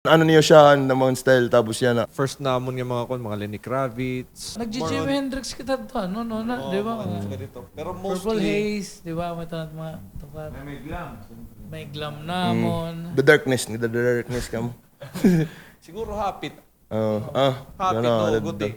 Ano niyo siya namang style tapos yan na. First namon nga mga Lenny Kravitz. Nag-Jimi Hendrix kita to, ano, no, na, di ba? Ganito. Pero Purple mostly, Haze, di ba? May tanat mga tukat. May glam namon. The darkness ka mo. siguro hapit. gana, Hapit, no, that- good eh.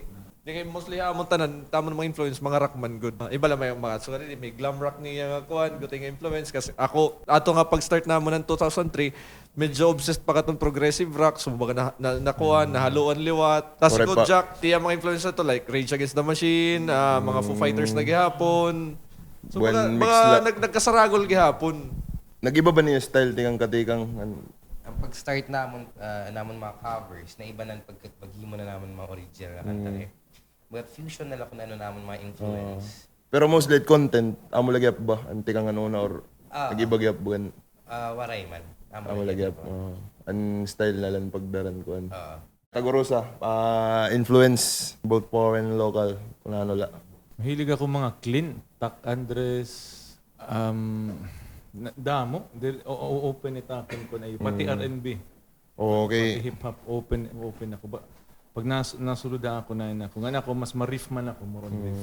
Di kay mostly amon tanan, tamo mga influence, mga rockman good. Iba lang may mga, so may glam rock niya nga kuhan, good nga influence. Kasi ako, ato nga pag-start namon ng 2003, medyo obsessed pa katong progressive rock. So baga nakuhan, nahaluan liwat. Tapos Correct ko pa. Jack, tiya mga influence na to like Rage Against the Machine, mga Foo Fighters na gihapon. So Well, mga, mix mga la- nagkasaragol gihapon. Nag-iba ba niya style tikang-katikang? Ang pag-start namon mga covers, na iba na paghimo na namon mga original na kanta eh. But fusion na lang kung ano namon mga influence. Pero mostly content, amo lagi ba? Anti kang ano na or nag-iba gyap bukan? Waray man. Amo lagi ang style na lang pagdaran ko. Oo. Tagurosa, influence both foreign and local. Kung ano la. Mahilig ako mga Clint, Tak Andres, damo. Open itakin ko na yun. Pati R&B. Okay. Pati hip-hop, open ako ba? Pag nasuludan ako na yun ako, nga ako, mas ma-riff man ako, more on riff.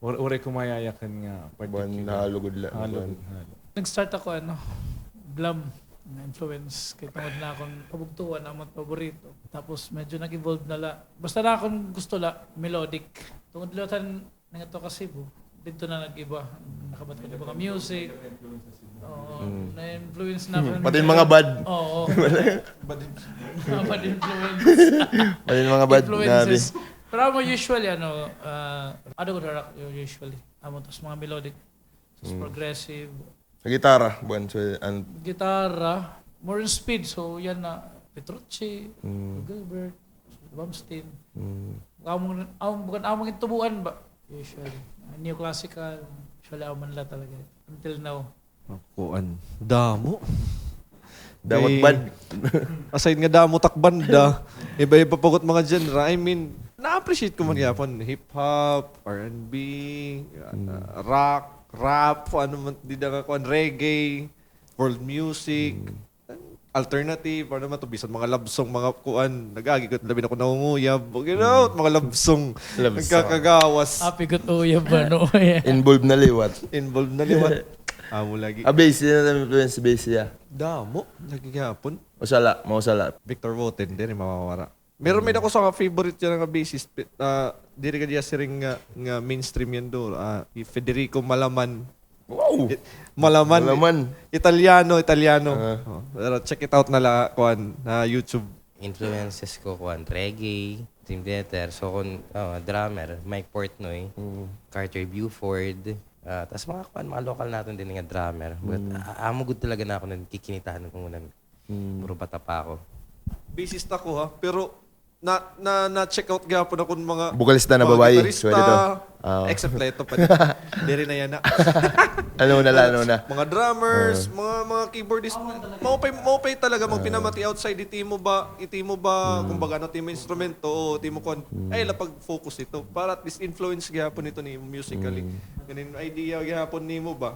Ore ko mayayakan nga Buwan particular. nahalugod la. Halo. Nag-start ako, glam na influence. Kaya tungod na akong pabugtuan, ang mga paborito. Tapos medyo nag-evolve na la. Basta na akong gusto la, melodic. Tungod liwatan nga to ka Cebu. Dito na nag-iba. Nakabat ko na mga music. Oo, na-influence na ako. Pati yung mga bad. Oo. Bad influence. Pati yung mga bad. Grabe. Influences. Pero amo usually, ano ko rock usually. Amo tos mga melodic. Tos progressive. Sa gitara, buwan. So, Gitara, more in speed. So yan na, Petrucci, Gilbert, Bumstein. Bukan among itubuan ba? Usually. Neoclassical. Usually aman la talaga. Until now. Kuan. Damo. Damot May- bad. Aside nga damo takbanda, iba-iba pagot mga genre. I mean, na-appreciate ko man yapon. Hip-hop, R&B, rock, rap, ano man, di na kuan, reggae, world music, alternative, ano man to, bisan mga love song, mga kuan, nag-agi ko, labi na ko nangunguyab, mga love song, Love song. nagkakagawas, Happy ko to yung ba no? Involved na liwat. involved na liwat. Amo lagi. Base, yun na influence base siya. Damo, nagigihapon. Usala, mausala. Victor Voten, din mawawara. Meron may ako sa favorite yan nga basis. Diri ka diya siring nga mainstream yan do. Federico Malaman. Wow! Malaman. Malaman. Italiano. Pero check it out na la kuan na YouTube. Influences ko kuan reggae, Team Theater, so kun drummer, Mike Portnoy, Carter Buford, tas mga local natin din nga drummer. But amo good talaga na ako nun kikinitahan ko muna. Puro bata pa ako. Bassist ako ha, pero na check out gyapon ako ng mga Bukalista na mga babae. gitarista, Swede to. except Leto pa. Diri na yan na. Ano na. Mga drummers, mga keyboardists, maupay talaga mo pinamati outside iti mo ba kumbaga ano timo instrumento o timo kon ay lapag focus ito para at least influence gyapon ito ni musically. Ganin idea gyapon nimo ba.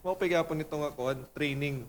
Maupay gyapon ito nga kon training.